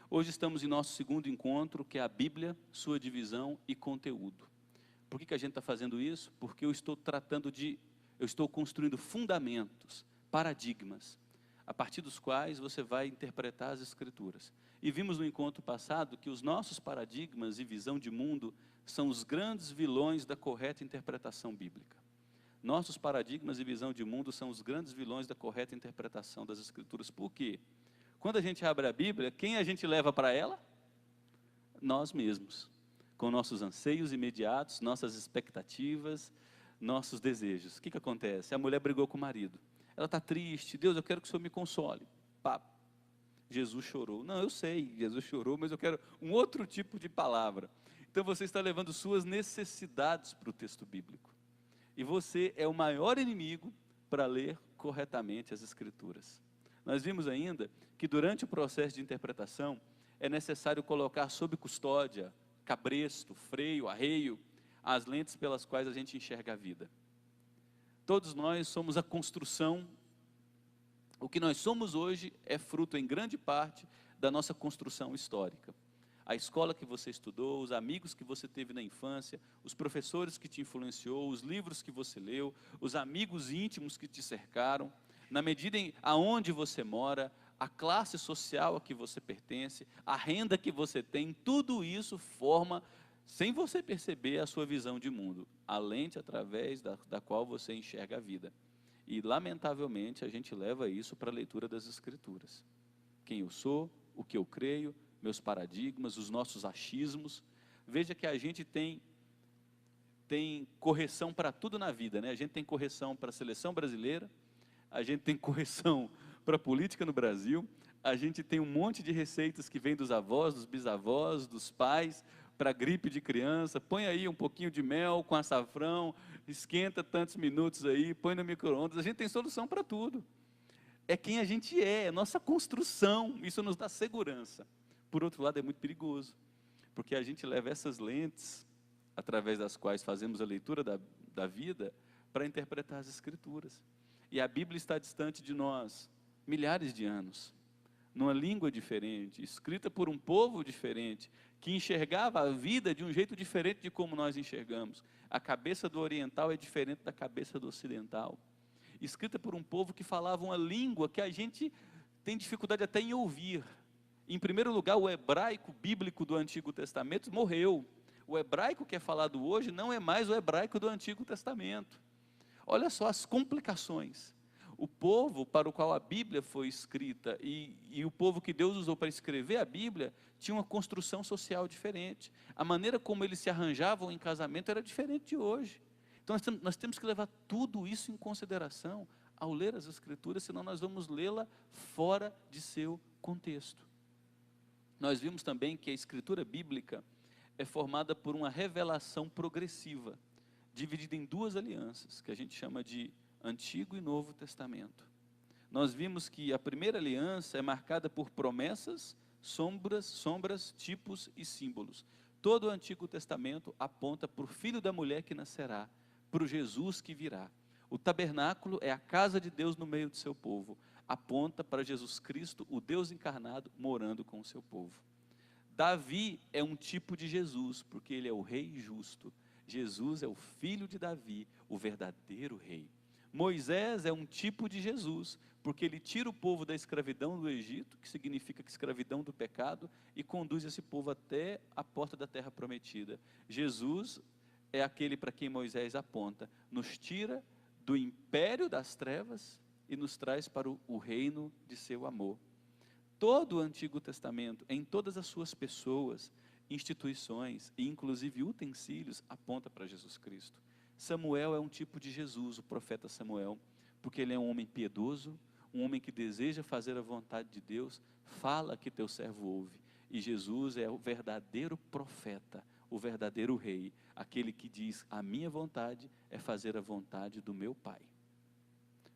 Hoje estamos em nosso segundo encontro, que é a Bíblia, sua divisão e conteúdo. Por que a gente está fazendo isso? Porque eu estou construindo fundamentos, paradigmas, a partir dos quais você vai interpretar as Escrituras. E vimos no encontro passado que os nossos paradigmas e visão de mundo são os grandes vilões da correta interpretação bíblica. Nossos paradigmas e visão de mundo são os grandes vilões da correta interpretação das Escrituras. Por quê? Quando a gente abre a Bíblia, quem a gente leva para ela? Nós mesmos, com nossos anseios imediatos, nossas expectativas, nossos desejos. O que acontece? A mulher brigou com o marido. Ela está triste. Deus, eu quero que o Senhor me console. Pá, Jesus chorou. Não, eu sei, Jesus chorou, mas eu quero um outro tipo de palavra. Então você está levando suas necessidades para o texto bíblico. E você é o maior inimigo para ler corretamente as Escrituras. Nós vimos ainda que durante o processo de interpretação é necessário colocar sob custódia, cabresto, freio, arreio, as lentes pelas quais a gente enxerga a vida. Todos nós somos a construção, o que nós somos hoje é fruto em grande parte da nossa construção histórica. A escola que você estudou, os amigos que você teve na infância, os professores que te influenciou, os livros que você leu, os amigos íntimos que te cercaram, na medida em aonde você mora, a classe social a que você pertence, a renda que você tem, tudo isso forma, sem você perceber, a sua visão de mundo, a lente através da qual você enxerga a vida. E, lamentavelmente, a gente leva isso para a leitura das Escrituras. Quem eu sou, o que eu creio, meus paradigmas, os nossos achismos. Veja que a gente tem correção para tudo na vida, né? A gente tem correção para a seleção brasileira, a gente tem correção para a política no Brasil, a gente tem um monte de receitas que vêm dos avós, dos bisavós, dos pais, para gripe de criança. Põe aí um pouquinho de mel com açafrão, esquenta tantos minutos aí, põe no micro-ondas. A gente tem solução para tudo. É quem a gente é nossa construção, isso nos dá segurança. Por outro lado, é muito perigoso, porque a gente leva essas lentes, através das quais fazemos a leitura da vida, para interpretar as Escrituras. E a Bíblia está distante de nós milhares de anos, numa língua diferente, escrita por um povo diferente, que enxergava a vida de um jeito diferente de como nós enxergamos. A cabeça do oriental é diferente da cabeça do ocidental. Escrita por um povo que falava uma língua que a gente tem dificuldade até em ouvir. Em primeiro lugar, o hebraico bíblico do Antigo Testamento morreu. O hebraico que é falado hoje não é mais o hebraico do Antigo Testamento. Olha só as complicações. O povo para o qual a Bíblia foi escrita e o povo que Deus usou para escrever a Bíblia tinha uma construção social diferente. A maneira como eles se arranjavam em casamento era diferente de hoje. Então nós temos que levar tudo isso em consideração ao ler as Escrituras, senão nós vamos lê-la fora de seu contexto. Nós vimos também que a Escritura bíblica é formada por uma revelação progressiva, dividida em duas alianças, que a gente chama de Antigo e Novo Testamento. Nós vimos que a primeira aliança é marcada por promessas, sombras, tipos e símbolos. Todo o Antigo Testamento aponta para o filho da mulher que nascerá, para o Jesus que virá. O tabernáculo é a casa de Deus no meio do seu povo, aponta para Jesus Cristo, o Deus encarnado, morando com o seu povo. Davi é um tipo de Jesus, porque ele é o rei justo. Jesus é o filho de Davi, o verdadeiro rei. Moisés é um tipo de Jesus, porque ele tira o povo da escravidão do Egito, que significa que escravidão do pecado, e conduz esse povo até a porta da terra prometida. Jesus é aquele para quem Moisés aponta, nos tira do império das trevas e nos traz para o reino de seu amor. Todo o Antigo Testamento, em todas as suas pessoas, instituições e inclusive utensílios, aponta para Jesus Cristo. Samuel é um tipo de Jesus, o profeta Samuel, porque ele é um homem piedoso, um homem que deseja fazer a vontade de Deus, fala que teu servo ouve. E Jesus é o verdadeiro profeta, o verdadeiro rei, aquele que diz, a minha vontade é fazer a vontade do meu Pai.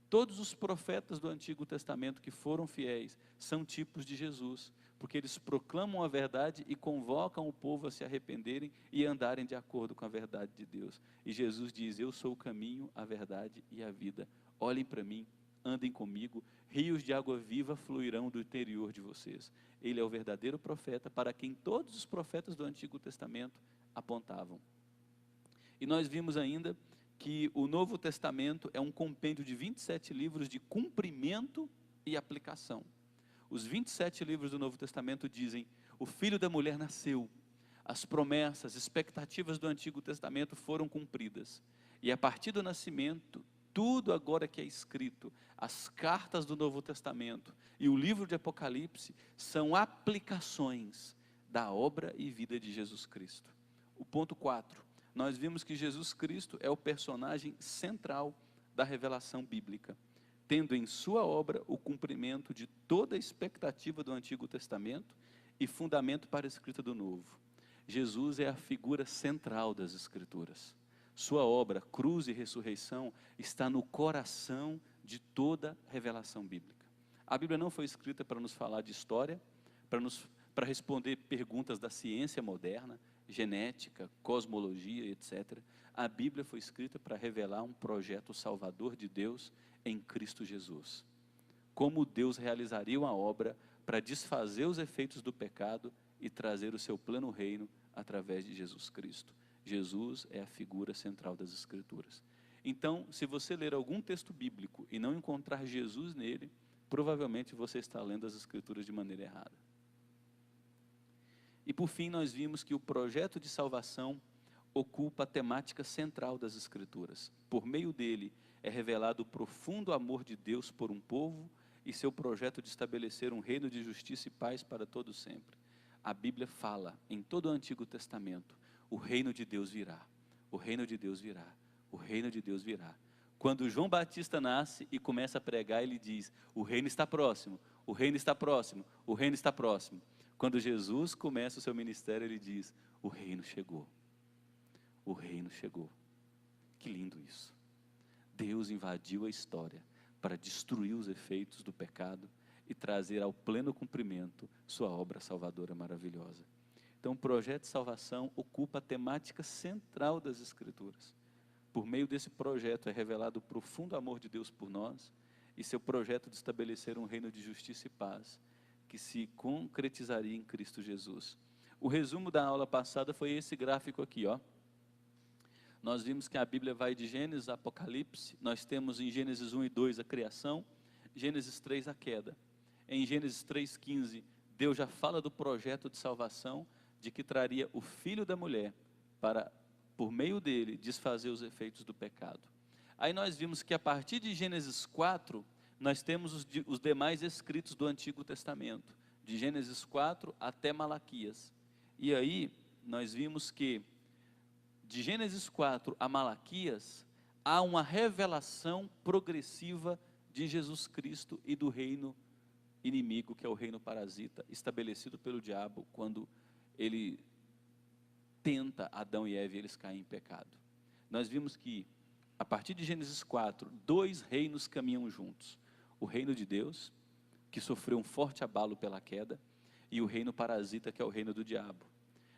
Todos os profetas do Antigo Testamento que foram fiéis são tipos de Jesus, porque eles proclamam a verdade e convocam o povo a se arrependerem e andarem de acordo com a verdade de Deus. E Jesus diz, eu sou o caminho, a verdade e a vida. Olhem para mim, andem comigo, rios de água viva fluirão do interior de vocês. Ele é o verdadeiro profeta para quem todos os profetas do Antigo Testamento apontavam. E nós vimos ainda que o Novo Testamento é um compêndio de 27 livros de cumprimento e aplicação. Os 27 livros do Novo Testamento dizem: o Filho da mulher nasceu, as promessas, expectativas do Antigo Testamento foram cumpridas. E a partir do nascimento, tudo agora que é escrito, as cartas do Novo Testamento e o livro de Apocalipse, são aplicações da obra e vida de Jesus Cristo. O ponto 4, nós vimos que Jesus Cristo é o personagem central da revelação bíblica, tendo em sua obra o cumprimento de toda a expectativa do Antigo Testamento e fundamento para a escrita do Novo. Jesus é a figura central das Escrituras. Sua obra, cruz e ressurreição, está no coração de toda revelação bíblica. A Bíblia não foi escrita para nos falar de história, para responder perguntas da ciência moderna, genética, cosmologia, etc. A Bíblia foi escrita para revelar um projeto salvador de Deus em Cristo Jesus. Como Deus realizaria uma obra para desfazer os efeitos do pecado e trazer o seu plano reino através de Jesus Cristo. Jesus é a figura central das Escrituras. Então, se você ler algum texto bíblico e não encontrar Jesus nele, provavelmente você está lendo as Escrituras de maneira errada. E por fim, nós vimos que o projeto de salvação ocupa a temática central das Escrituras. Por meio dele é revelado o profundo amor de Deus por um povo e seu projeto de estabelecer um reino de justiça e paz para todos sempre. A Bíblia fala em todo o Antigo Testamento: o reino de Deus virá, o reino de Deus virá, o reino de Deus virá. Quando João Batista nasce e começa a pregar, ele diz: o reino está próximo, o reino está próximo, o reino está próximo. Quando Jesus começa o seu ministério, ele diz: o reino chegou, o reino chegou. Que lindo isso! Deus invadiu a história para destruir os efeitos do pecado e trazer ao pleno cumprimento sua obra salvadora maravilhosa. Então, o projeto de salvação ocupa a temática central das Escrituras. Por meio desse projeto é revelado o profundo amor de Deus por nós e seu projeto de estabelecer um reino de justiça e paz, que se concretizaria em Cristo Jesus. O resumo da aula passada foi esse gráfico aqui, ó. Nós vimos que a Bíblia vai de Gênesis a Apocalipse. Nós temos em Gênesis 1 e 2 a criação, Gênesis 3 a queda. Em Gênesis 3,15, Deus já fala do projeto de salvação, de que traria o Filho da mulher para, por meio dele, desfazer os efeitos do pecado. Aí nós vimos que a partir de Gênesis 4, nós temos os demais escritos do Antigo Testamento, de Gênesis 4 até Malaquias. E aí nós vimos que de Gênesis 4 a Malaquias há uma revelação progressiva de Jesus Cristo e do reino inimigo, que é o reino parasita, estabelecido pelo diabo quando ele tenta Adão e Eva e eles caem em pecado. Nós vimos que a partir de Gênesis 4, dois reinos caminham juntos: o reino de Deus, que sofreu um forte abalo pela queda, e o reino parasita, que é o reino do diabo.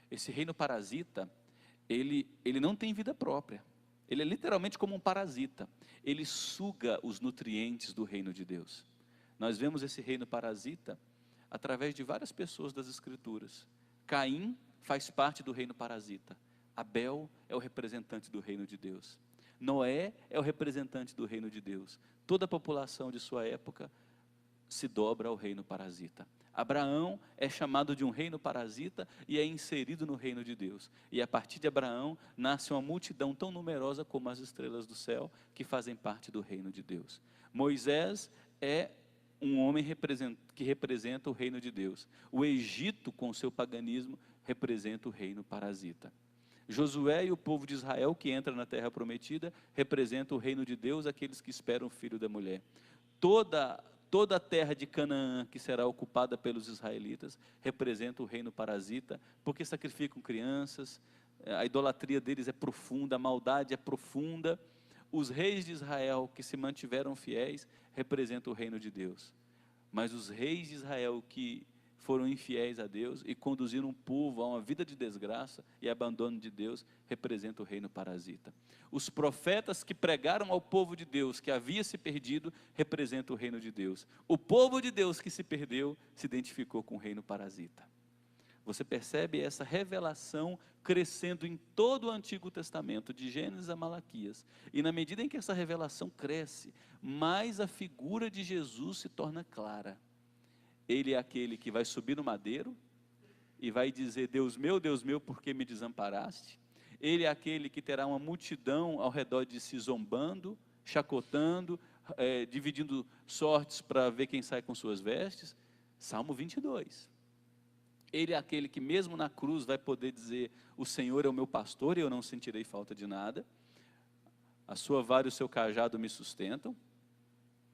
Esse reino parasita, ele não tem vida própria, ele é literalmente como um parasita, ele suga os nutrientes do reino de Deus. Nós vemos esse reino parasita através de várias pessoas das Escrituras. Caim faz parte do reino parasita, Abel é o representante do reino de Deus, Noé é o representante do reino de Deus. Toda a população de sua época se dobra ao reino parasita. Abraão é chamado de um reino parasita e é inserido no reino de Deus. E a partir de Abraão nasce uma multidão tão numerosa como as estrelas do céu, que fazem parte do reino de Deus. Moisés é um homem que representa o reino de Deus. O Egito, com o seu paganismo, representa o reino parasita. Josué e o povo de Israel, que entra na terra prometida, representa o reino de Deus, aqueles que esperam o filho da mulher. Toda a terra de Canaã, que será ocupada pelos israelitas, representa o reino parasita, porque sacrificam crianças, a idolatria deles é profunda, a maldade é profunda. Os reis de Israel, que se mantiveram fiéis, representam o reino de Deus. Mas os reis de Israel que foram infiéis a Deus e conduziram um povo a uma vida de desgraça e abandono de Deus, representa o reino parasita. Os profetas que pregaram ao povo de Deus que havia se perdido, representam o reino de Deus. O povo de Deus que se perdeu, se identificou com o reino parasita. Você percebe essa revelação crescendo em todo o Antigo Testamento, de Gênesis a Malaquias. E na medida em que essa revelação cresce, mais a figura de Jesus se torna clara. Ele é aquele que vai subir no madeiro e vai dizer: Deus meu, por que me desamparaste? Ele é aquele que terá uma multidão ao redor de si zombando, chacotando, dividindo sortes para ver quem sai com suas vestes. Salmo 22. Ele é aquele que mesmo na cruz vai poder dizer: o Senhor é o meu pastor e eu não sentirei falta de nada. A sua vara e o seu cajado me sustentam.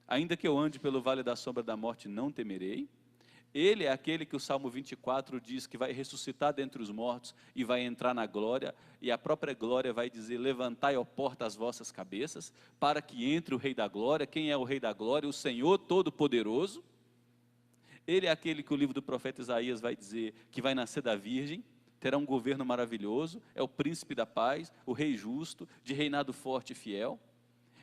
Ainda que eu ande pelo vale da sombra da morte, não temerei. Ele é aquele que o Salmo 24 diz que vai ressuscitar dentre os mortos e vai entrar na glória, e a própria glória vai dizer: levantai, ó porta, as vossas cabeças, para que entre o Rei da Glória. Quem é o Rei da Glória? O Senhor Todo-Poderoso. Ele é aquele que o livro do profeta Isaías vai dizer que vai nascer da virgem, terá um governo maravilhoso, é o príncipe da paz, o rei justo, de reinado forte e fiel.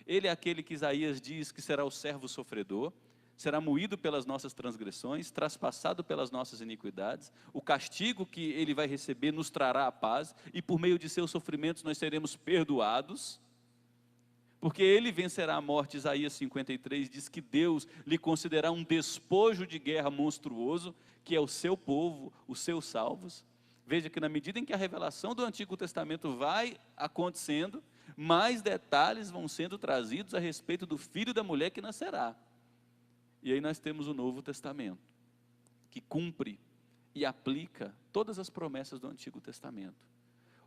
Ele é aquele que Isaías diz que será o servo sofredor, será moído pelas nossas transgressões, traspassado pelas nossas iniquidades. O castigo que ele vai receber nos trará a paz, e por meio de seus sofrimentos nós seremos perdoados, porque ele vencerá a morte. Isaías 53 diz que Deus lhe considerará um despojo de guerra monstruoso, que é o seu povo, os seus salvos. Veja que na medida em que a revelação do Antigo Testamento vai acontecendo, mais detalhes vão sendo trazidos a respeito do filho da mulher que nascerá. E aí nós temos o Novo Testamento, que cumpre e aplica todas as promessas do Antigo Testamento.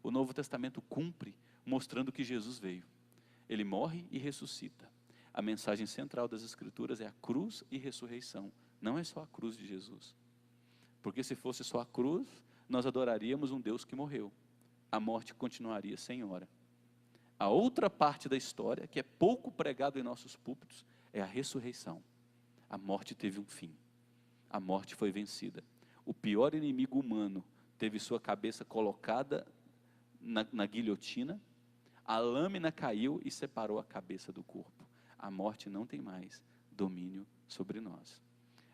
O Novo Testamento cumpre mostrando que Jesus veio. Ele morre e ressuscita. A mensagem central das Escrituras é a cruz e ressurreição. Não é só a cruz de Jesus. Porque se fosse só a cruz, nós adoraríamos um Deus que morreu. A morte continuaria sem hora. A outra parte da história, que é pouco pregado em nossos púlpitos, é a ressurreição. A morte teve um fim. A morte foi vencida. O pior inimigo humano teve sua cabeça colocada na guilhotina, a lâmina caiu e separou a cabeça do corpo. A morte não tem mais domínio sobre nós.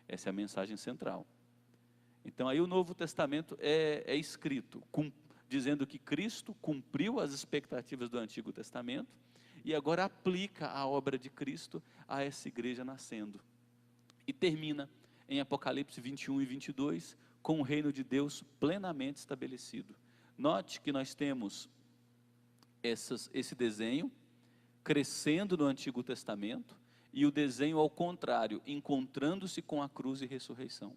Essa é a mensagem central. Então aí o Novo Testamento é escrito dizendo que Cristo cumpriu as expectativas do Antigo Testamento e agora aplica a obra de Cristo a essa igreja nascendo. E termina em Apocalipse 21 e 22 com o reino de Deus plenamente estabelecido. Note que nós temos esse desenho crescendo no Antigo Testamento e o desenho ao contrário, encontrando-se com a cruz e ressurreição.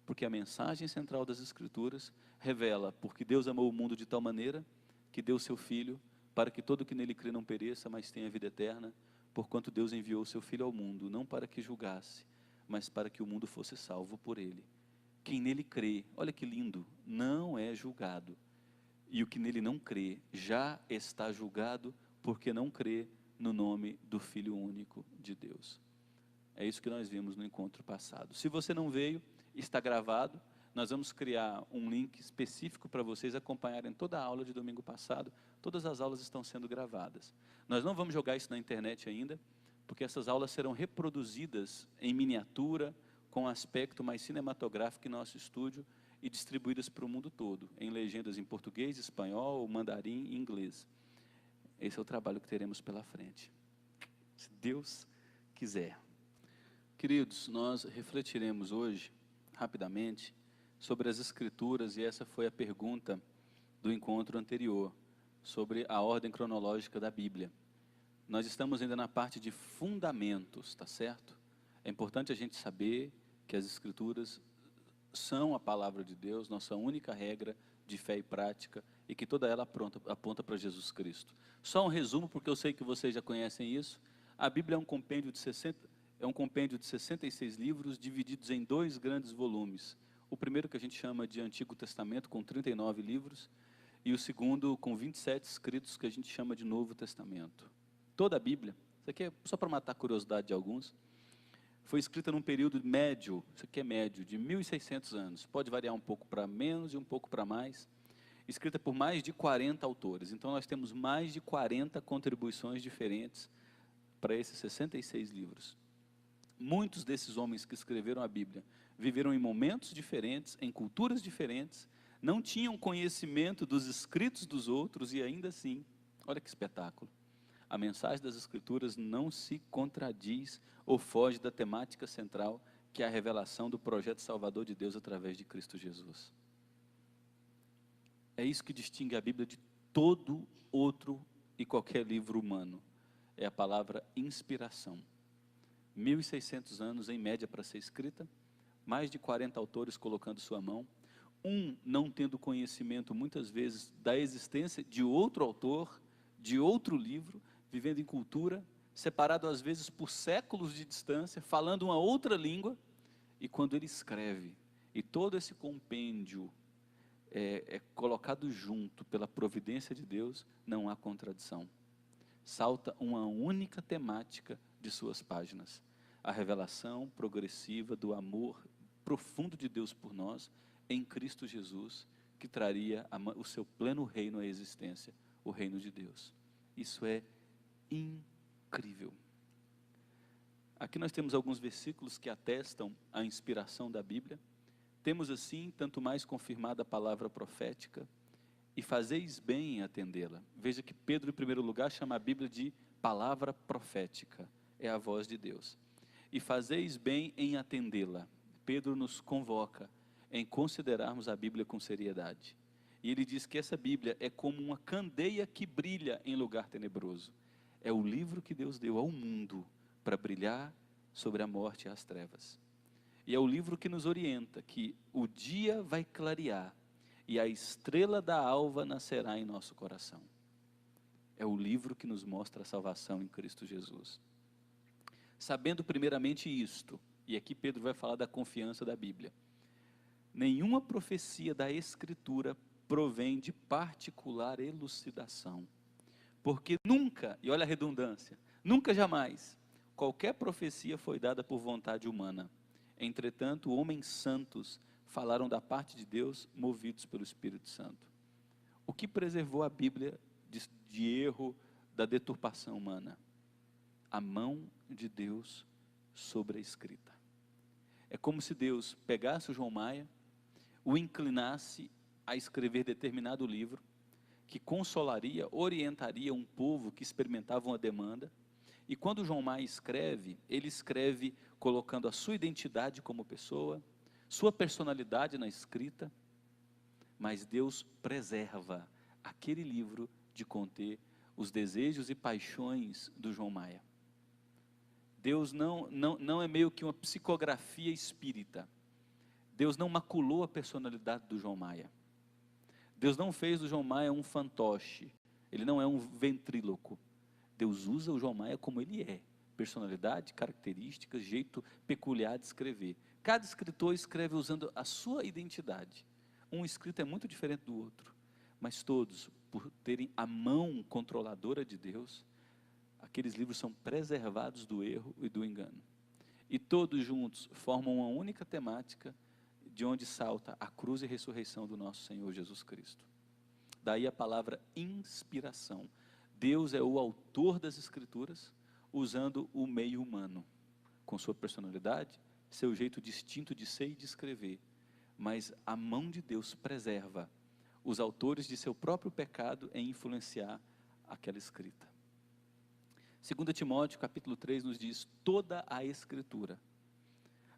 Porque a mensagem central das Escrituras revela: porque Deus amou o mundo de tal maneira que deu seu Filho, para que todo que nele crê não pereça, mas tenha vida eterna, porquanto Deus enviou o seu Filho ao mundo, não para que julgasse, mas para que o mundo fosse salvo por ele. Quem nele crê, olha que lindo, não é julgado. E o que nele não crê, já está julgado, porque não crê no nome do Filho único de Deus. É isso que nós vimos no encontro passado. Se você não veio, está gravado. Nós vamos criar um link específico para vocês acompanharem toda a aula de domingo passado. Todas as aulas estão sendo gravadas. Nós não vamos jogar isso na internet ainda, porque essas aulas serão reproduzidas em miniatura, com aspecto mais cinematográfico em nosso estúdio, e distribuídas para o mundo todo, em legendas em português, espanhol, mandarim e inglês. Esse é o trabalho que teremos pela frente, se Deus quiser. Queridos, nós refletiremos hoje, rapidamente, sobre as Escrituras, e essa foi a pergunta do encontro anterior, sobre a ordem cronológica da Bíblia. Nós estamos ainda na parte de fundamentos, tá certo? É importante a gente saber que as Escrituras são a palavra de Deus, nossa única regra de fé e prática, e que toda ela aponta para Jesus Cristo. Só um resumo, porque eu sei que vocês já conhecem isso. A Bíblia é um compêndio de 66 livros, divididos em 2 grandes volumes. O primeiro, que a gente chama de Antigo Testamento, com 39 livros, e o segundo com 27 escritos, que a gente chama de Novo Testamento. Toda a Bíblia, isso aqui é só para matar a curiosidade de alguns, Foi escrita num período médio, isso aqui é médio, de 1.600 anos. Pode variar um pouco para menos e um pouco para mais. Escrita por mais de 40 autores. Então nós temos mais de 40 contribuições diferentes para esses 66 livros. Muitos desses homens que escreveram a Bíblia viveram em momentos diferentes, em culturas diferentes, não tinham conhecimento dos escritos dos outros e ainda assim, olha que espetáculo. A mensagem das Escrituras não se contradiz ou foge da temática central, que é a revelação do projeto salvador de Deus através de Cristo Jesus. É isso que distingue a Bíblia de todo outro e qualquer livro humano. É a palavra inspiração. 1.600 anos em média para ser escrita, mais de 40 autores colocando sua mão, não tendo conhecimento muitas vezes da existência de outro autor, de outro livro, vivendo em cultura, separado às vezes por séculos de distância, falando uma outra língua, e quando ele escreve, e todo esse compêndio é colocado junto pela providência de Deus, não há contradição. Salta uma única temática de suas páginas, a revelação progressiva do amor profundo de Deus por nós, em Cristo Jesus, que traria o seu pleno reino à existência, o reino de Deus. Isso é incrível. Aqui nós temos alguns versículos que atestam a inspiração da Bíblia. Temos assim, tanto mais confirmada a palavra profética, e fazeis bem em atendê-la. Veja que Pedro, em primeiro lugar, chama a Bíblia de palavra profética, é a voz de Deus. E fazeis bem em atendê-la. Pedro nos convoca em considerarmos a Bíblia com seriedade. E ele diz que essa Bíblia é como uma candeia que brilha em lugar tenebroso. É o livro que Deus deu ao mundo para brilhar sobre a morte e as trevas. E é o livro que nos orienta que o dia vai clarear e a estrela da alva nascerá em nosso coração. É o livro que nos mostra a salvação em Cristo Jesus. Sabendo primeiramente isto, e aqui Pedro vai falar da confiança da Bíblia, nenhuma profecia da Escritura provém de particular elucidação, porque nunca, e olha a redundância, nunca jamais, qualquer profecia foi dada por vontade humana. Entretanto, homens santos falaram da parte de Deus, movidos pelo Espírito Santo. O que preservou a Bíblia de erro, da deturpação humana? A mão de Deus sobre a escrita. É como se Deus pegasse o João Maia, o inclinasse a escrever determinado livro, que consolaria, orientaria um povo que experimentava uma demanda, e quando o João Maia escreve, ele escreve colocando a sua identidade como pessoa, sua personalidade na escrita, mas Deus preserva aquele livro de conter os desejos e paixões do João Maia. Deus não é meio que uma psicografia espírita. Deus não maculou a personalidade do João Maia. Deus não fez do João Maia um fantoche. Ele não é um ventríloco. Deus usa o João Maia como ele é. Personalidade, características, jeito peculiar de escrever. Cada escritor escreve usando a sua identidade. Um escrito é muito diferente do outro. Mas todos, por terem a mão controladora de Deus, aqueles livros são preservados do erro e do engano. E todos juntos formam uma única temática, de onde salta a cruz e ressurreição do nosso Senhor Jesus Cristo. Daí a palavra inspiração. Deus é o autor das Escrituras, usando o meio humano, com sua personalidade, seu jeito distinto de ser e de escrever. Mas a mão de Deus preserva os autores de seu próprio pecado em influenciar aquela escrita. 2 Timóteo capítulo 3 nos diz, toda a Escritura.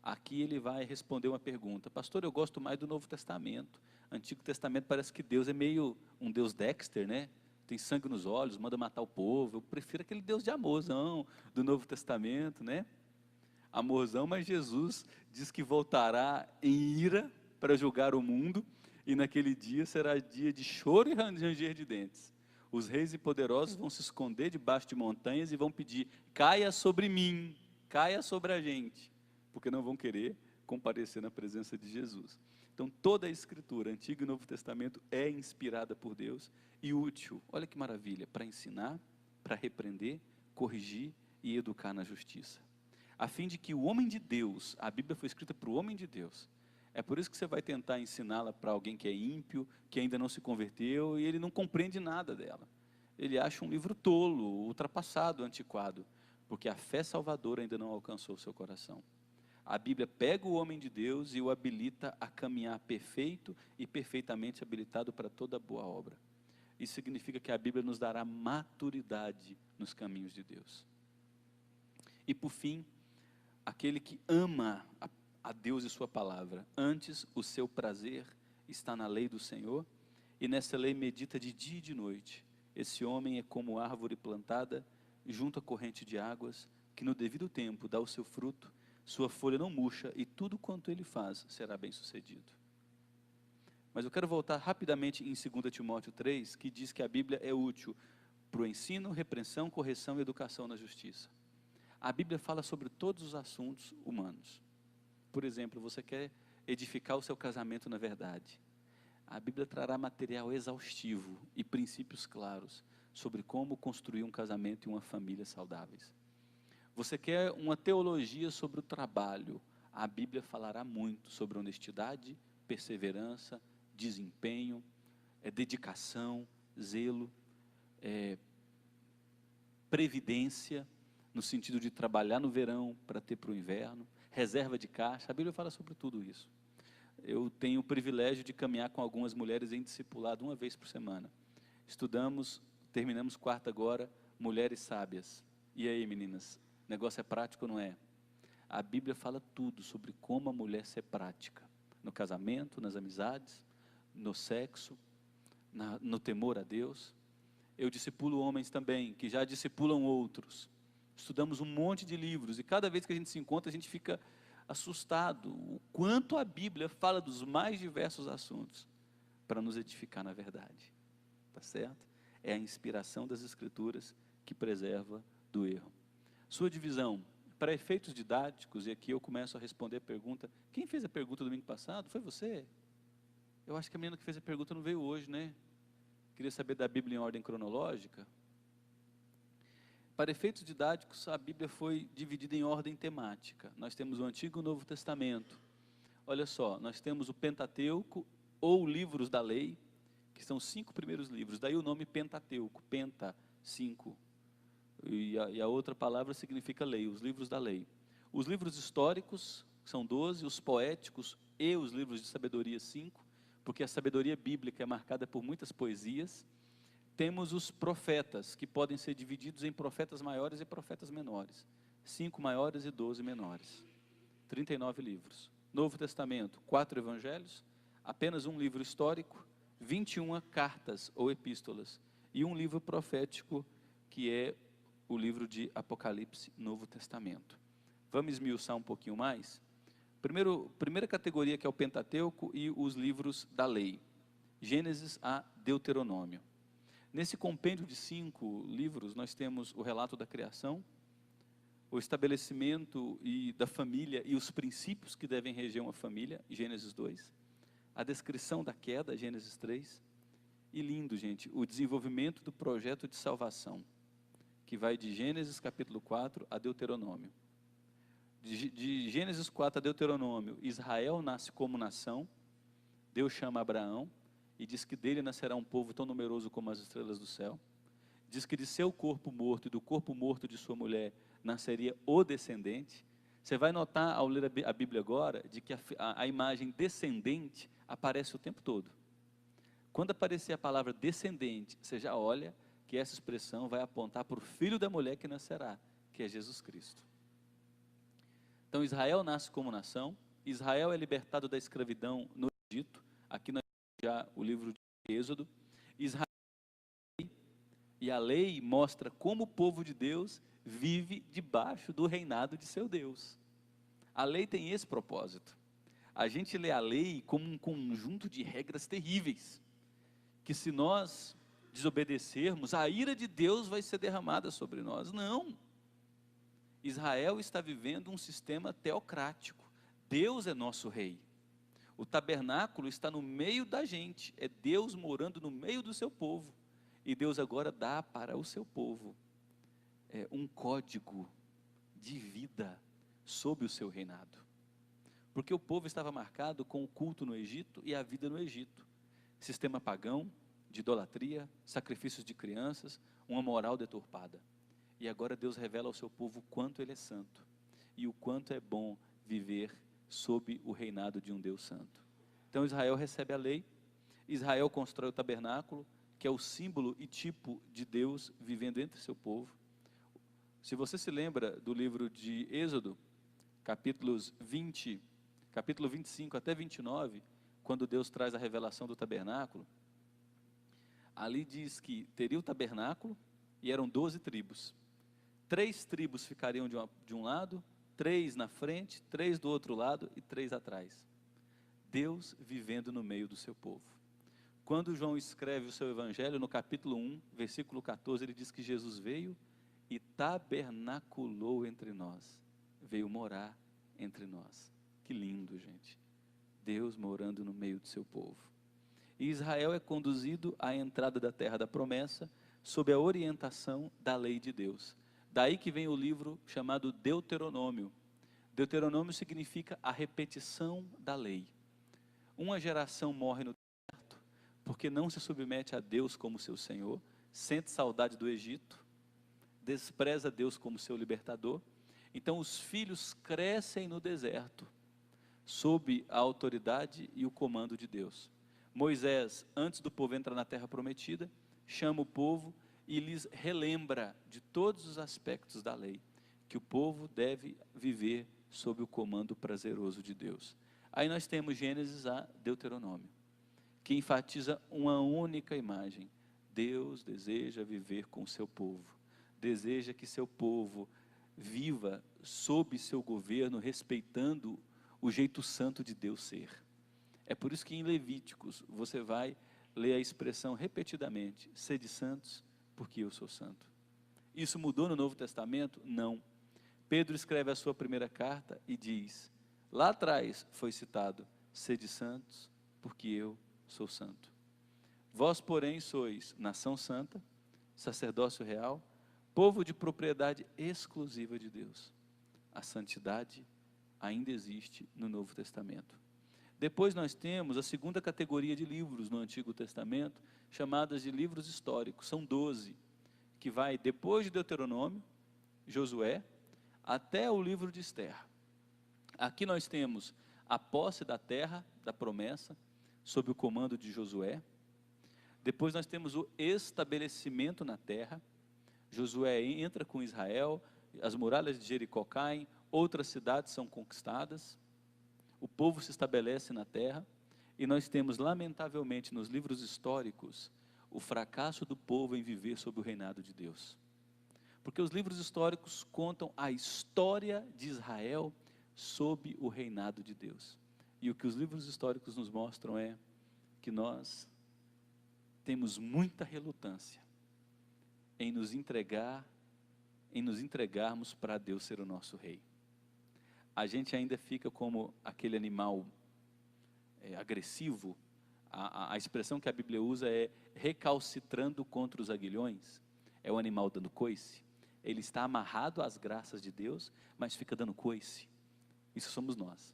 Aqui ele vai responder uma pergunta, pastor, eu gosto mais do Novo Testamento, Antigo Testamento parece que Deus é meio um Deus Dexter, né? Tem sangue nos olhos, manda matar o povo, eu prefiro aquele Deus de amorzão do Novo Testamento, né? Amorzão, mas Jesus diz que voltará em ira para julgar o mundo, e naquele dia será dia de choro e ranger de dentes. Os reis e poderosos vão se esconder debaixo de montanhas e vão pedir, caia sobre mim, caia sobre a gente, porque não vão querer comparecer na presença de Jesus. Então toda a Escritura, Antigo e Novo Testamento, é inspirada por Deus e útil, olha que maravilha, para ensinar, para repreender, corrigir e educar na justiça. a fim de que o homem de Deus, a Bíblia foi escrita para o homem de Deus, é por isso que você vai tentar ensiná-la para alguém que é ímpio, que ainda não se converteu, e ele não compreende nada dela. Ele acha um livro tolo, ultrapassado, antiquado, porque a fé salvadora ainda não alcançou o seu coração. A Bíblia pega o homem de Deus e o habilita a caminhar perfeito e perfeitamente habilitado para toda boa obra. Isso significa que a Bíblia nos dará maturidade nos caminhos de Deus. E por fim, aquele que ama a Deus e sua palavra, antes o seu prazer está na lei do Senhor, e nessa lei medita de dia e de noite. Esse homem é como árvore plantada junto à corrente de águas, que no devido tempo dá o seu fruto, sua folha não murcha, e tudo quanto ele faz será bem sucedido. Mas eu quero voltar rapidamente em 2 Timóteo 3, que diz que a Bíblia é útil para o ensino, repreensão, correção e educação na justiça. A Bíblia fala sobre todos os assuntos humanos. Por exemplo, você quer edificar o seu casamento na verdade. A Bíblia trará material exaustivo e princípios claros sobre como construir um casamento e uma família saudáveis. Você quer uma teologia sobre o trabalho. A Bíblia falará muito sobre honestidade, perseverança, desempenho, dedicação, zelo, previdência, no sentido de trabalhar no verão para ter para o inverno, reserva de caixa. A Bíblia fala sobre tudo isso. Eu tenho o privilégio de caminhar com algumas mulheres em discipulado uma vez por semana. Estudamos, terminamos quarta agora, mulheres sábias. E aí, meninas, o negócio é prático ou não é? A Bíblia fala tudo sobre como a mulher ser prática, no casamento, nas amizades, no sexo, no temor a Deus. Eu discipulo homens também, que já discipulam outros. Estudamos um monte de livros, e cada vez que a gente se encontra, a gente fica assustado, o quanto a Bíblia fala dos mais diversos assuntos, para nos edificar na verdade, tá certo? É a inspiração das Escrituras que preserva do erro. Sua divisão, para efeitos didáticos, e aqui eu começo a responder a pergunta, quem fez a pergunta domingo passado? Foi você? Eu acho que a menina que fez a pergunta não veio hoje, né? Queria saber da Bíblia em ordem cronológica. Para efeitos didáticos, a Bíblia foi dividida em ordem temática. Nós temos o Antigo e o Novo Testamento. Olha só, nós temos o Pentateuco, ou livros da lei, que são 5 primeiros livros. Daí o nome Pentateuco, Penta, 5. E a outra palavra significa lei, os livros da lei. Os livros históricos, são 12, os poéticos e os livros de sabedoria, 5, porque a sabedoria bíblica é marcada por muitas poesias. Temos os profetas, que podem ser divididos em profetas maiores e profetas menores. 5 maiores e 12 menores. 39 livros. Novo Testamento, 4 evangelhos, apenas um livro histórico, 21 cartas ou epístolas, e um livro profético, que é o livro de Apocalipse, Novo Testamento. Vamos esmiuçar um pouquinho mais? Primeira categoria, que é o Pentateuco e os livros da lei. Gênesis a Deuteronômio. Nesse compêndio de 5 livros, nós temos o relato da criação, o estabelecimento da família e os princípios que devem reger uma família, Gênesis 2, a descrição da queda, Gênesis 3, e lindo, gente, o desenvolvimento do projeto de salvação, que vai de Gênesis capítulo 4 a Deuteronômio. De Gênesis 4 a Deuteronômio, Israel nasce como nação, Deus chama Abraão, e diz que dele nascerá um povo tão numeroso como as estrelas do céu. Diz que de seu corpo morto e do corpo morto de sua mulher nasceria o descendente. Você vai notar, ao ler a Bíblia agora, de que a imagem descendente aparece o tempo todo. Quando aparecer a palavra descendente, você já olha que essa expressão vai apontar para o filho da mulher que nascerá, que é Jesus Cristo. Então Israel nasce como nação, Israel é libertado da escravidão no Egito, aqui nós já o livro de Êxodo. Israel, e a lei mostra como o povo de Deus vive debaixo do reinado de seu Deus. A lei tem esse propósito. A gente lê a lei como um conjunto de regras terríveis, que se nós desobedecermos, a ira de Deus vai ser derramada sobre nós. Não. Israel está vivendo um sistema teocrático. Deus é nosso rei. O tabernáculo está no meio da gente, é Deus morando no meio do seu povo, e Deus agora dá para o seu povo um código de vida, sob o seu reinado. Porque o povo estava marcado com o culto no Egito e a vida no Egito. Sistema pagão, de idolatria, sacrifícios de crianças, uma moral deturpada. E agora Deus revela ao seu povo o quanto Ele é santo e o quanto é bom viver sob o reinado de um Deus santo. Então Israel recebe a lei, Israel constrói o tabernáculo, que é o símbolo e tipo de Deus vivendo entre seu povo. Se você se lembra do livro de Êxodo, capítulo 25 até 29, quando Deus traz a revelação do tabernáculo, ali diz que teria o tabernáculo e eram 12 tribos. 3 tribos ficariam de um lado, 3 na frente, 3 do outro lado e 3 atrás. Deus vivendo no meio do seu povo. Quando João escreve o seu evangelho, no capítulo 1, versículo 14, ele diz que Jesus veio e tabernaculou entre nós, veio morar entre nós. Que lindo, gente. Deus morando no meio do seu povo. E Israel é conduzido à entrada da terra da promessa, sob a orientação da lei de Deus. Daí que vem o livro chamado Deuteronômio. Deuteronômio significa a repetição da lei. Uma geração morre no deserto, porque não se submete a Deus como seu Senhor, sente saudade do Egito, despreza Deus como seu libertador. Então os filhos crescem no deserto, sob a autoridade e o comando de Deus. Moisés, antes do povo entrar na terra prometida, chama o povo e lhes relembra de todos os aspectos da lei, que o povo deve viver sob o comando prazeroso de Deus. Aí nós temos Gênesis a Deuteronômio, que enfatiza uma única imagem: Deus deseja viver com o seu povo, deseja que seu povo viva sob seu governo, respeitando o jeito santo de Deus ser. É por isso que em Levíticos você vai ler a expressão repetidamente: sede santos, porque eu sou santo. Isso mudou no Novo Testamento? Não. Pedro escreve a sua primeira carta e diz, lá atrás foi citado: sede santos, porque eu sou santo. Vós, porém, sois nação santa, sacerdócio real, povo de propriedade exclusiva de Deus. A santidade ainda existe no Novo Testamento. Depois nós temos a segunda categoria de livros no Antigo Testamento, chamadas de livros históricos. São 12, que vai depois de Deuteronômio, Josué, até o livro de Esther. Aqui nós temos a posse da terra, da promessa, sob o comando de Josué. Depois nós temos o estabelecimento na terra. Josué entra com Israel, as muralhas de Jericó caem, outras cidades são conquistadas, o povo se estabelece na terra, e nós temos, lamentavelmente, nos livros históricos, o fracasso do povo em viver sob o reinado de Deus. Porque os livros históricos contam a história de Israel sob o reinado de Deus. E o que os livros históricos nos mostram é que nós temos muita relutância em nos entregarmos para Deus ser o nosso rei. A gente ainda fica como aquele animal agressivo. A expressão que a Bíblia usa é recalcitrando contra os aguilhões. É o animal dando coice. Ele está amarrado às graças de Deus, mas fica dando coice. Isso somos nós.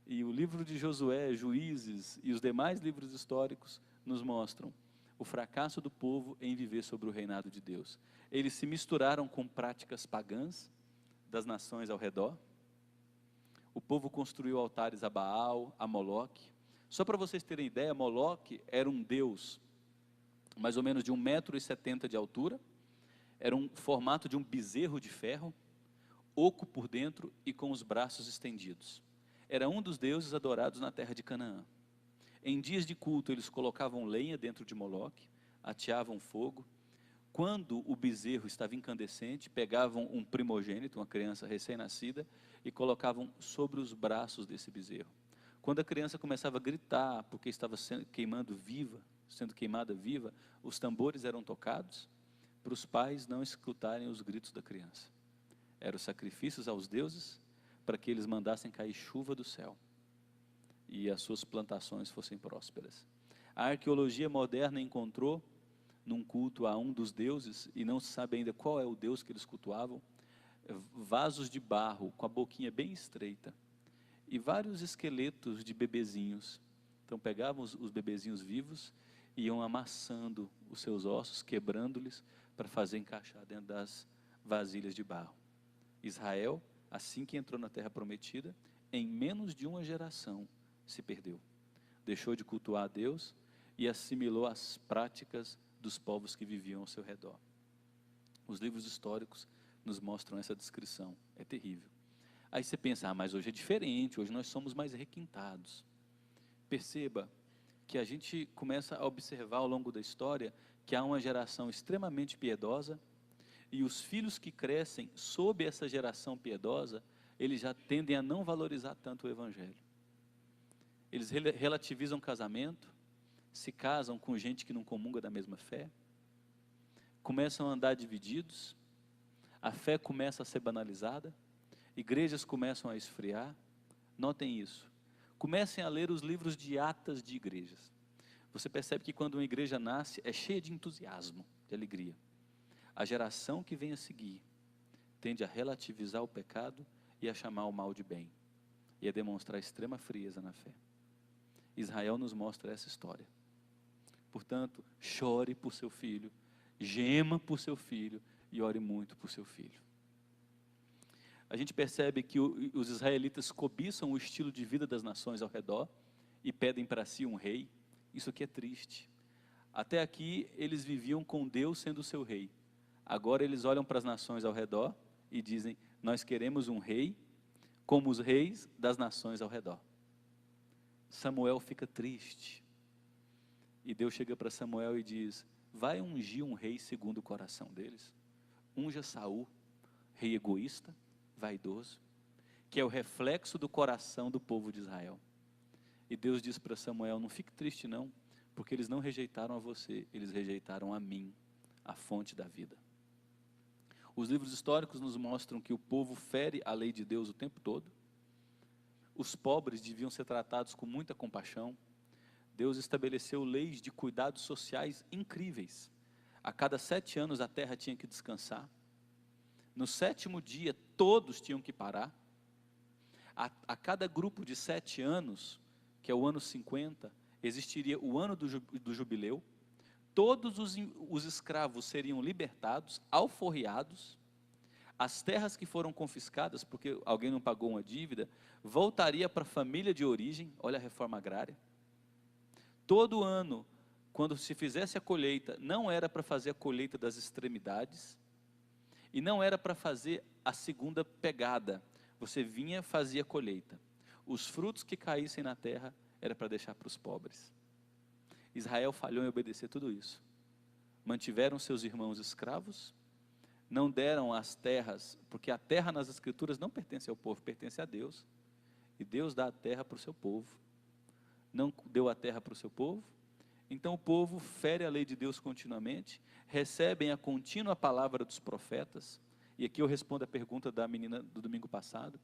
E o livro de Josué, Juízes e os demais livros históricos nos mostram o fracasso do povo em viver sobre o reinado de Deus. Eles se misturaram com práticas pagãs das nações ao redor. O povo construiu altares a Baal, a Moloque. Só para vocês terem ideia, Moloque era um deus mais ou menos de 1,70 m de altura. Era um formato de um bezerro de ferro, oco por dentro e com os braços estendidos. Era um dos deuses adorados na terra de Canaã. Em dias de culto eles colocavam lenha dentro de Moloque, ateavam fogo. Quando o bezerro estava incandescente, pegavam um primogênito, uma criança recém-nascida, e colocavam sobre os braços desse bezerro. Quando a criança começava a gritar porque estava sendo queimada viva, os tambores eram tocados para os pais não escutarem os gritos da criança. Eram sacrifícios aos deuses para que eles mandassem cair chuva do céu e as suas plantações fossem prósperas. A arqueologia moderna encontrou num culto a um dos deuses, e não se sabe ainda qual é o deus que eles cultuavam, vasos de barro com a boquinha bem estreita e vários esqueletos de bebezinhos. Então pegavam os bebezinhos vivos e iam amassando os seus ossos, quebrando-lhes para fazer encaixar dentro das vasilhas de barro. Israel, assim que entrou na terra prometida, em menos de uma geração se perdeu. Deixou de cultuar a Deus e assimilou as práticas dos povos que viviam ao seu redor. Os livros históricos nos mostram essa descrição. É terrível. Aí você pensa, mas hoje é diferente, hoje nós somos mais requintados. Perceba que a gente começa a observar ao longo da história que há uma geração extremamente piedosa e os filhos que crescem sob essa geração piedosa, eles já tendem a não valorizar tanto o Evangelho. Eles relativizam casamento, se casam com gente que não comunga da mesma fé, começam a andar divididos, a fé começa a ser banalizada, igrejas começam a esfriar. Notem isso. Comecem a ler os livros de atas de igrejas. Você percebe que quando uma igreja nasce, é cheia de entusiasmo, de alegria. A geração que vem a seguir tende a relativizar o pecado e a chamar o mal de bem, e a demonstrar extrema frieza na fé. Israel nos mostra essa história. Portanto, chore por seu filho, gema por seu filho e ore muito por seu filho. A gente percebe que os israelitas cobiçam o estilo de vida das nações ao redor e pedem para si um rei. Isso aqui é triste. Até aqui eles viviam com Deus sendo o seu rei. Agora eles olham para as nações ao redor e dizem, nós queremos um rei como os reis das nações ao redor. Samuel fica triste. E Deus chega para Samuel e diz, vai ungir um rei segundo o coração deles. Unja Saul, rei egoísta, vaidoso, que é o reflexo do coração do povo de Israel. E Deus diz para Samuel, não fique triste não, porque eles não rejeitaram a você, eles rejeitaram a mim, a fonte da vida. Os livros históricos nos mostram que o povo fere a lei de Deus o tempo todo. Os pobres deviam ser tratados com muita compaixão. Deus estabeleceu leis de cuidados sociais incríveis. A cada 7 anos a terra tinha que descansar. No 7º dia, todos tinham que parar. A cada grupo de 7 anos, que é o ano 50, existiria o ano do jubileu. Todos os escravos seriam libertados, alforriados. As terras que foram confiscadas, porque alguém não pagou uma dívida, voltaria para a família de origem. Olha a reforma agrária. Todo ano, quando se fizesse a colheita, não era para fazer a colheita das extremidades, e não era para fazer a segunda pegada. Você vinha, fazia a colheita. Os frutos que caíssem na terra, era para deixar para os pobres. Israel falhou em obedecer tudo isso. Mantiveram seus irmãos escravos, não deram as terras, porque a terra nas escrituras não pertence ao povo, pertence a Deus. E Deus dá a terra para o seu povo. Não deu a terra para o seu povo, então o povo fere a lei de Deus continuamente, recebem a contínua palavra dos profetas, e aqui eu respondo a pergunta da menina do domingo passado,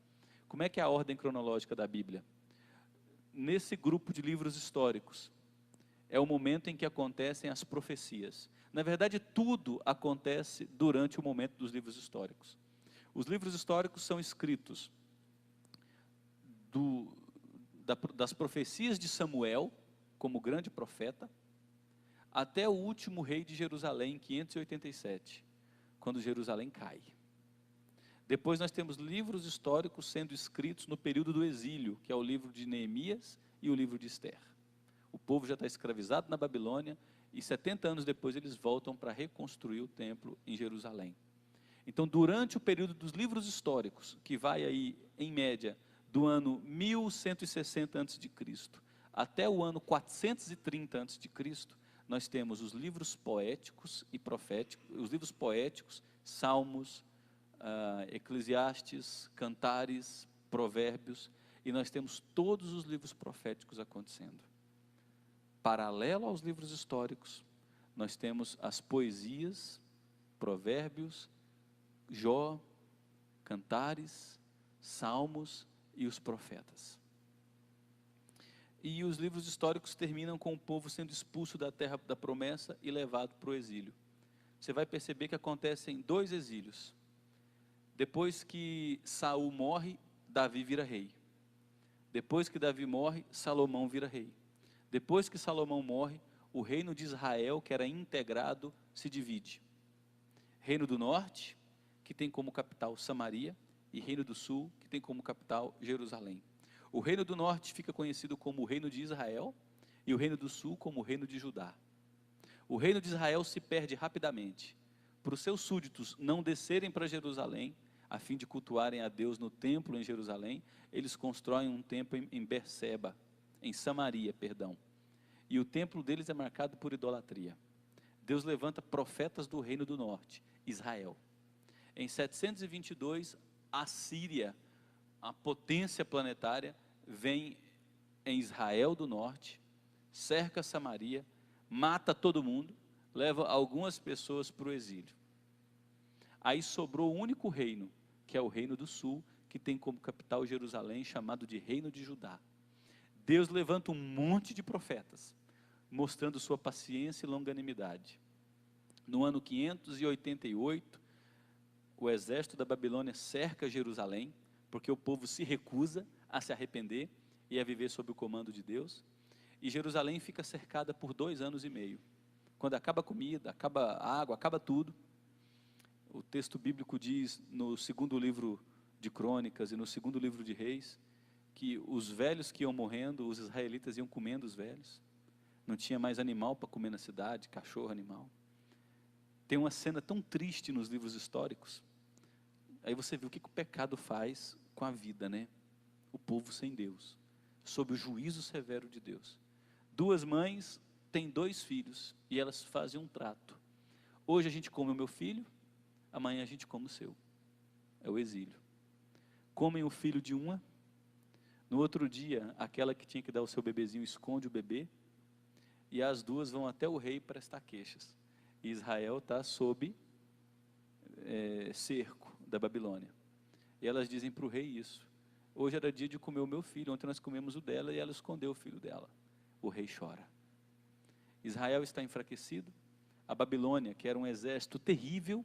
como é que é a ordem cronológica da Bíblia? Nesse grupo de livros históricos, é o momento em que acontecem as profecias. Na verdade, tudo acontece durante o momento dos livros históricos. Os livros históricos são escritos das profecias de Samuel, como grande profeta, até o último rei de Jerusalém, em 587, quando Jerusalém cai. Depois nós temos livros históricos sendo escritos no período do exílio, que é o livro de Neemias e o livro de Esther. O povo já está escravizado na Babilônia, e 70 anos depois eles voltam para reconstruir o templo em Jerusalém. Então, durante o período dos livros históricos, que vai aí, em média, do ano 1160 a.C. até o ano 430 a.C., nós temos os livros poéticos e proféticos, os livros poéticos, Salmos, Eclesiastes, Cantares, Provérbios, e nós temos todos os livros proféticos acontecendo. Paralelo aos livros históricos, nós temos as poesias, Provérbios, Jó, Cantares, Salmos e os profetas. E os livros históricos terminam com o povo sendo expulso da terra da promessa e levado para o exílio. Você vai perceber que acontecem 2 exílios. Depois que Saul morre, Davi vira rei. Depois que Davi morre, Salomão vira rei. Depois que Salomão morre, o reino de Israel, que era integrado, se divide. Reino do norte, que tem como capital Samaria, e Reino do sul, que tem como capital Jerusalém. O reino do norte fica conhecido como o reino de Israel, e o reino do sul como o reino de Judá. O reino de Israel se perde rapidamente. Para os seus súditos não descerem para Jerusalém, a fim de cultuarem a Deus no templo em Jerusalém, eles constroem um templo em Berseba, em Samaria, perdão. E o templo deles é marcado por idolatria. Deus levanta profetas do reino do norte, Israel. Em 722, a Síria, a potência planetária, vem em Israel do norte, cerca Samaria, mata todo mundo, leva algumas pessoas para o exílio. Aí sobrou o único reino, que é o reino do sul, que tem como capital Jerusalém, chamado de Reino de Judá. Deus levanta um monte de profetas, mostrando sua paciência e longanimidade. No ano 588, o exército da Babilônia cerca Jerusalém, porque o povo se recusa a se arrepender e a viver sob o comando de Deus. E Jerusalém fica cercada por 2 anos e meio. Quando acaba a comida, acaba a água, acaba tudo, o texto bíblico diz no 2º livro de Crônicas e no 2º livro de Reis, que os velhos que iam morrendo, os israelitas iam comendo os velhos. Não tinha mais animal para comer na cidade, cachorro, animal. Tem uma cena tão triste nos livros históricos. Aí você vê o que o pecado faz com a vida, né? O povo sem Deus, sob o juízo severo de Deus. 2 mães têm 2 filhos e elas fazem um trato. Hoje a gente come o meu filho, amanhã a gente come o seu. É o exílio. Comem o filho de uma, no outro dia, aquela que tinha que dar o seu bebezinho esconde o bebê, e as 2 vão até o rei prestar queixas. E Israel está sob cerco da Babilônia. E elas dizem para o rei isso: hoje era dia de comer o meu filho, ontem nós comemos o dela e ela escondeu o filho dela. O rei chora. Israel está enfraquecido. A Babilônia, que era um exército terrível,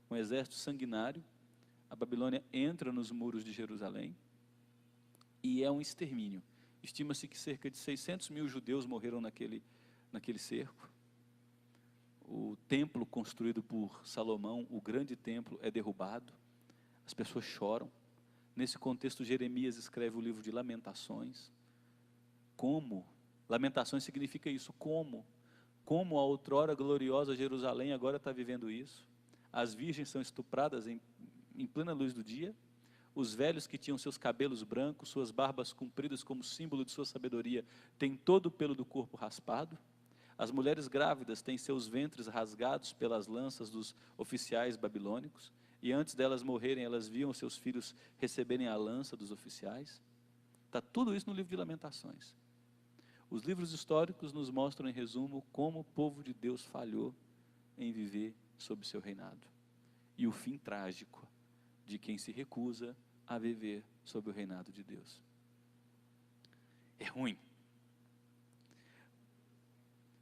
um exército sanguinário, a Babilônia entra nos muros de Jerusalém e é um extermínio. Estima-se que cerca de 600 mil judeus morreram naquele cerco. O templo construído por Salomão, o grande templo, é derrubado. As pessoas choram. Nesse contexto, Jeremias escreve o livro de Lamentações. Como? Lamentações significa isso. Como a outrora gloriosa Jerusalém agora está vivendo isso. As virgens são estupradas em plena luz do dia. Os velhos que tinham seus cabelos brancos, suas barbas compridas como símbolo de sua sabedoria, têm todo o pelo do corpo raspado. As mulheres grávidas têm seus ventres rasgados pelas lanças dos oficiais babilônicos, e antes delas morrerem, elas viam seus filhos receberem a lança dos oficiais. Está tudo isso no livro de Lamentações. Os livros históricos nos mostram, em resumo, como o povo de Deus falhou em viver sob seu reinado. E o fim trágico de quem se recusa a viver sob o reinado de Deus. É ruim.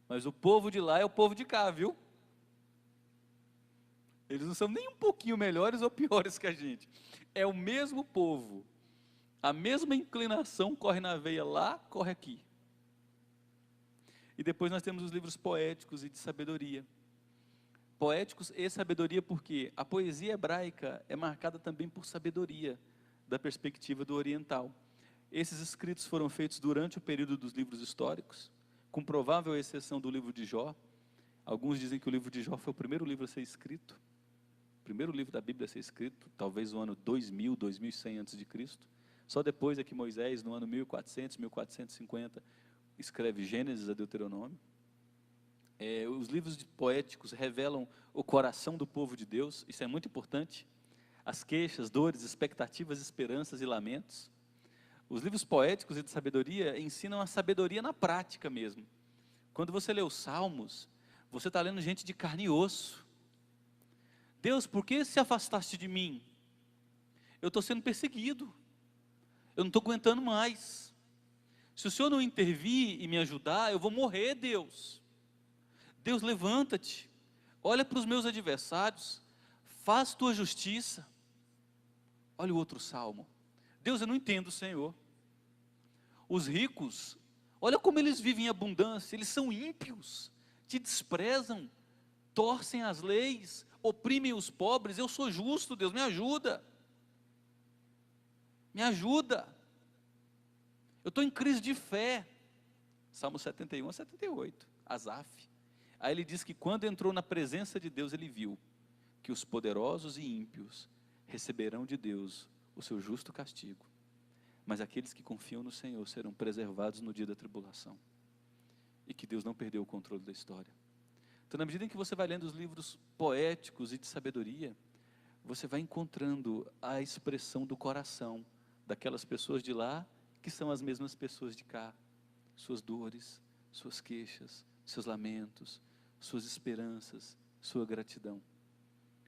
Mas o povo de lá é o povo de cá, viu? Eles não são nem um pouquinho melhores ou piores que a gente. É o mesmo povo. A mesma inclinação corre na veia lá, corre aqui. E depois nós temos os livros poéticos e de sabedoria. Poéticos e sabedoria porque a poesia hebraica é marcada também por sabedoria, da perspectiva do oriental. Esses escritos foram feitos durante o período dos livros históricos, com provável exceção do livro de Jó. Alguns dizem que o livro de Jó foi o primeiro livro a ser escrito, o primeiro livro da Bíblia a ser escrito, talvez no ano 2000, 2100 a.C. Só depois é que Moisés, no ano 1400, 1450, escreve Gênesis a Deuteronômio. Os livros poéticos revelam o coração do povo de Deus, isso é muito importante. As queixas, dores, expectativas, esperanças e lamentos. Os livros poéticos e de sabedoria ensinam a sabedoria na prática mesmo. Quando você lê os Salmos, você está lendo gente de carne e osso. Deus, por que se afastaste de mim? Eu estou sendo perseguido. Eu não estou aguentando mais. Se o Senhor não intervir e me ajudar, eu vou morrer, Deus. Deus, levanta-te. Olha para os meus adversários. Faz tua justiça. Olha o outro salmo. Deus, eu não entendo, Senhor. Os ricos, olha como eles vivem em abundância, eles são ímpios, te desprezam, torcem as leis, oprimem os pobres. Eu sou justo, Deus, me ajuda. Me ajuda. Eu estou em crise de fé. Salmo 71 a 78, Asaf. Aí ele diz que quando entrou na presença de Deus, ele viu que os poderosos e ímpios receberão de Deus o seu justo castigo, mas aqueles que confiam no Senhor serão preservados no dia da tribulação, e que Deus não perdeu o controle da história. Então, na medida em que você vai lendo os livros poéticos e de sabedoria, você vai encontrando a expressão do coração daquelas pessoas de lá, que são as mesmas pessoas de cá, suas dores, suas queixas, seus lamentos, suas esperanças, sua gratidão.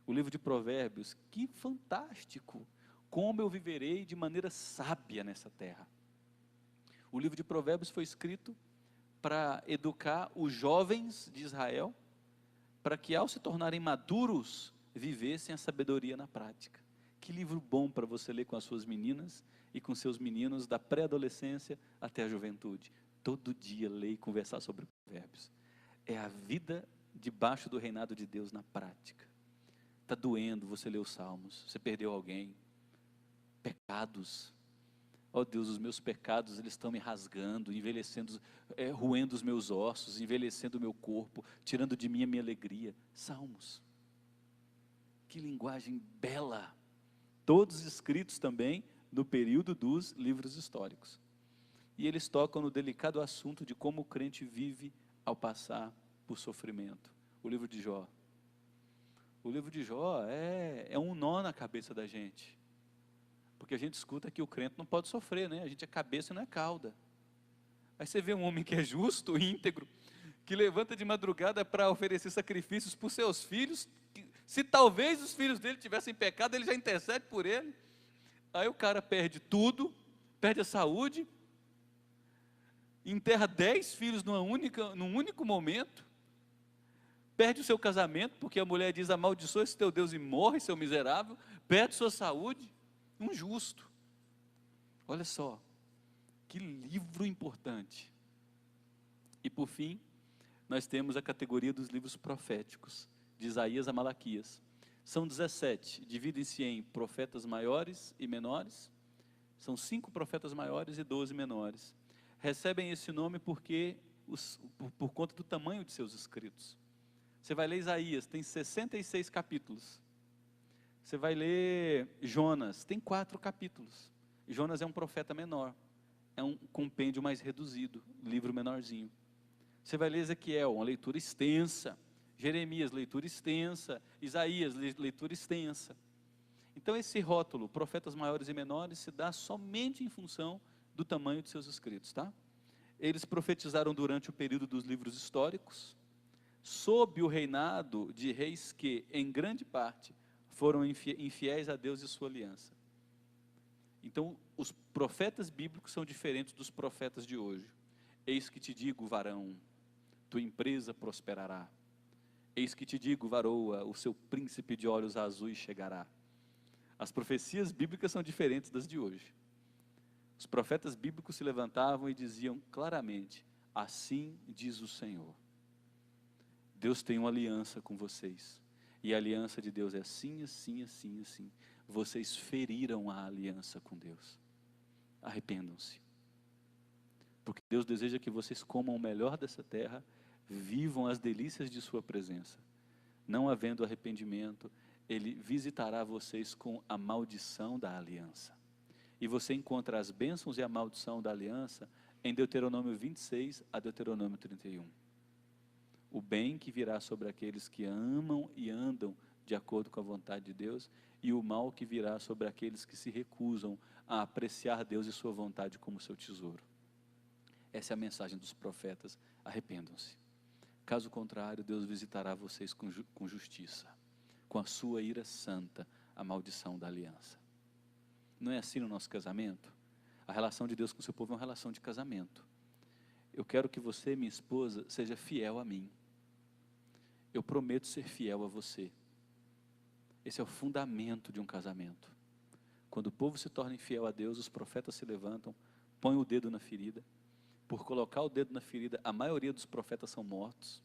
O livro de Provérbios, que fantástico! Como eu viverei de maneira sábia nessa terra. O livro de Provérbios foi escrito para educar os jovens de Israel, para que ao se tornarem maduros, vivessem a sabedoria na prática. Que livro bom para você ler com as suas meninas e com seus meninos, da pré-adolescência até a juventude. Todo dia ler e conversar sobre Provérbios. É a vida debaixo do reinado de Deus na prática. Está doendo você ler os salmos, você perdeu alguém, pecados, ó Deus, os meus pecados, eles estão me rasgando, envelhecendo, roendo os meus ossos, envelhecendo o meu corpo, tirando de mim a minha alegria. Salmos, que linguagem bela, todos escritos também no período dos livros históricos, e eles tocam no delicado assunto de como o crente vive ao passar por sofrimento. O livro de Jó, é um nó na cabeça da gente, porque a gente escuta que o crente não pode sofrer, né? A gente é cabeça e não é cauda. Aí você vê um homem que é justo, íntegro, que levanta de madrugada para oferecer sacrifícios por seus filhos, que, se talvez os filhos dele tivessem pecado, ele já intercede por ele. Aí o cara perde tudo, perde a saúde, enterra 10 filhos num único momento, perde o seu casamento, porque a mulher diz: amaldiçoa esse teu Deus e morre, seu miserável, perde sua saúde. Um justo. Olha só, que livro importante. E por fim, nós temos a categoria dos livros proféticos, de Isaías a Malaquias. São 17, dividem-se em profetas maiores e menores. São 5 profetas maiores e 12 menores. Recebem esse nome porque por conta do tamanho de seus escritos. Você vai ler Isaías, tem 66 capítulos. Você vai ler Jonas, tem 4 capítulos. Jonas é um profeta menor, é um compêndio mais reduzido, livro menorzinho. Você vai ler Ezequiel, uma leitura extensa. Jeremias, leitura extensa. Isaías, leitura extensa. Então esse rótulo, profetas maiores e menores, se dá somente em função do tamanho de seus escritos, tá? Eles profetizaram durante o período dos livros históricos, sob o reinado de reis que, em grande parte, foram infiéis a Deus e sua aliança. Então, os profetas bíblicos são diferentes dos profetas de hoje. Eis que te digo, varão, tua empresa prosperará. Eis que te digo, varoa, o seu príncipe de olhos azuis chegará. As profecias bíblicas são diferentes das de hoje. Os profetas bíblicos se levantavam e diziam claramente: assim diz o Senhor. Deus tem uma aliança com vocês. E a aliança de Deus é assim, assim, assim, assim. Vocês feriram a aliança com Deus. Arrependam-se. Porque Deus deseja que vocês comam o melhor dessa terra, vivam as delícias de sua presença. Não havendo arrependimento, Ele visitará vocês com a maldição da aliança. E você encontra as bênçãos e a maldição da aliança em Deuteronômio 26 a Deuteronômio 31. O bem que virá sobre aqueles que amam e andam de acordo com a vontade de Deus, e o mal que virá sobre aqueles que se recusam a apreciar Deus e sua vontade como seu tesouro. Essa é a mensagem dos profetas: arrependam-se. Caso contrário, Deus visitará vocês com justiça, com a sua ira santa, a maldição da aliança. Não é assim no nosso casamento? A relação de Deus com o seu povo é uma relação de casamento. Eu quero que você, minha esposa, seja fiel a mim. Eu prometo ser fiel a você. Esse é o fundamento de um casamento. Quando o povo se torna infiel a Deus, os profetas se levantam, põem o dedo na ferida. Por colocar o dedo na ferida, a maioria dos profetas são mortos.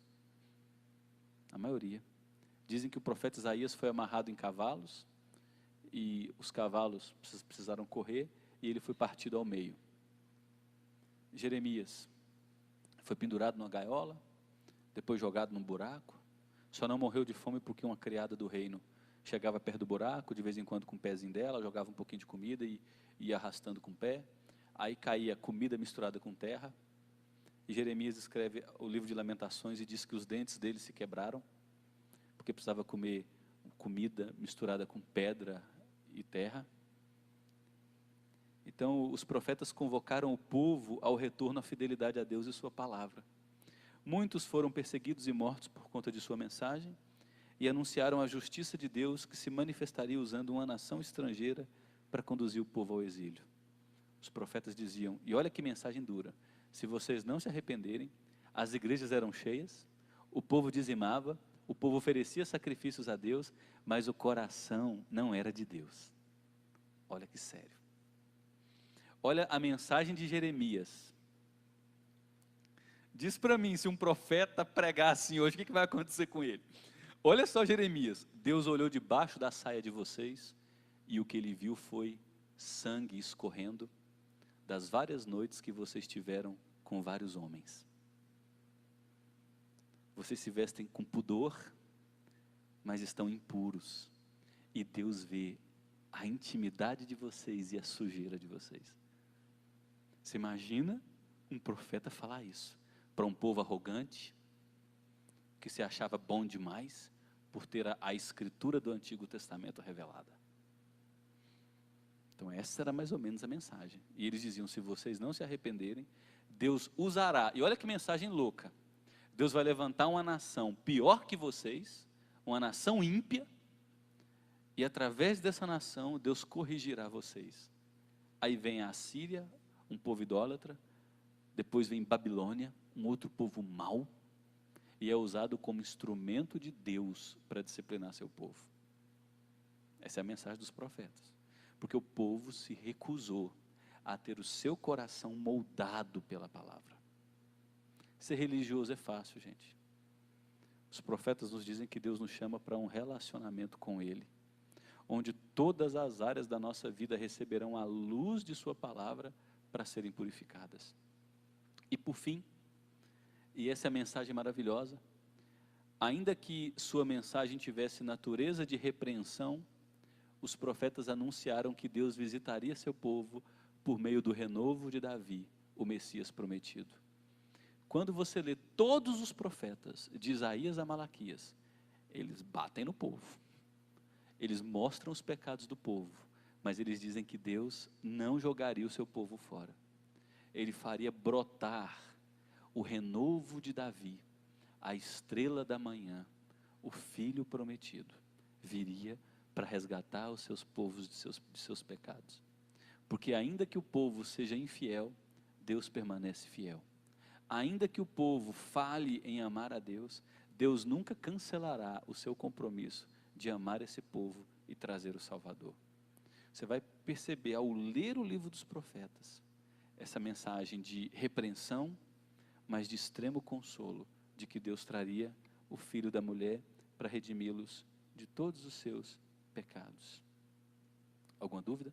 A maioria. Dizem que o profeta Isaías foi amarrado em cavalos, e os cavalos precisaram correr, e ele foi partido ao meio. Jeremias foi pendurado numa gaiola, depois jogado num buraco, só não morreu de fome porque uma criada do reino chegava perto do buraco, de vez em quando com o pezinho dela, jogava um pouquinho de comida e ia arrastando com o pé, aí caía comida misturada com terra, e Jeremias escreve o livro de Lamentações e diz que os dentes dele se quebraram, porque precisava comer comida misturada com pedra e terra. Então os profetas convocaram o povo ao retorno à fidelidade a Deus e sua palavra. Muitos foram perseguidos e mortos por conta de sua mensagem, e anunciaram a justiça de Deus que se manifestaria usando uma nação estrangeira para conduzir o povo ao exílio. Os profetas diziam, e olha que mensagem dura, se vocês não se arrependerem, as igrejas eram cheias, o povo dizimava, o povo oferecia sacrifícios a Deus, mas o coração não era de Deus. Olha que sério. Olha a mensagem de Jeremias. Diz para mim, se um profeta pregar assim hoje, o que vai acontecer com ele? Olha só Jeremias, Deus olhou debaixo da saia de vocês, e o que ele viu foi sangue escorrendo das várias noites que vocês tiveram com vários homens. Vocês se vestem com pudor, mas estão impuros, e Deus vê a intimidade de vocês e a sujeira de vocês. Você imagina um profeta falar isso para um povo arrogante, que se achava bom demais por ter a escritura do Antigo Testamento revelada. Então essa era mais ou menos a mensagem. E eles diziam, se vocês não se arrependerem, Deus usará, e olha que mensagem louca, Deus vai levantar uma nação pior que vocês, uma nação ímpia, e através dessa nação, Deus corrigirá vocês. Aí vem a Assíria, um povo idólatra, depois vem Babilônia, um outro povo mau, e é usado como instrumento de Deus para disciplinar seu povo. Essa é a mensagem dos profetas. Porque o povo se recusou a ter o seu coração moldado pela palavra. Ser religioso é fácil, gente. Os profetas nos dizem que Deus nos chama para um relacionamento com Ele, onde todas as áreas da nossa vida receberão a luz de sua palavra para serem purificadas. E por fim, e essa é a mensagem maravilhosa, ainda que sua mensagem tivesse natureza de repreensão, os profetas anunciaram que Deus visitaria seu povo por meio do renovo de Davi, o Messias prometido. Quando você lê todos os profetas, de Isaías a Malaquias, eles batem no povo, eles mostram os pecados do povo, mas eles dizem que Deus não jogaria o seu povo fora. Ele faria brotar o renovo de Davi, a estrela da manhã, o filho prometido, viria para resgatar os seus povos de seus pecados. Porque ainda que o povo seja infiel, Deus permanece fiel. Ainda que o povo fale em amar a Deus, Deus nunca cancelará o seu compromisso de amar esse povo e trazer o Salvador. Você vai perceber ao ler o livro dos profetas, essa mensagem de repreensão, mas de extremo consolo, de que Deus traria o filho da mulher para redimi-los de todos os seus pecados. Alguma dúvida?